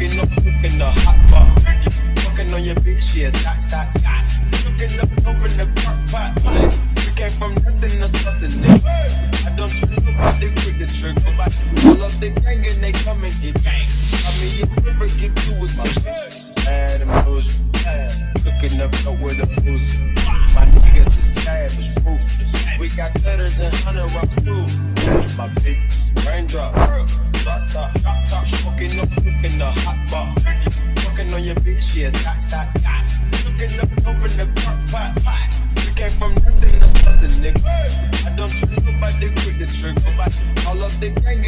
Smoking up, cooking the hot pot. Fucking on your bitch, yeah, dot. Cooking up over in the crock pot. We came from nothing to something, nigga. I don't trust nobody with the trigger. Pull up the gang and they come and get gang. I mean, you never get you with my shit. Bad emotion, cooking up with a booze. My niggas is savage, ruthless. We got cutters and 100 rocks too. My bitch, raindrop, drop top, smoking up, cooking the hot bar. Fucking on your bitch, yeah, dot. Cooking up over in the crock pot. We came from nothing to something, nigga. I don't trust nobody with the trigger. All up the gang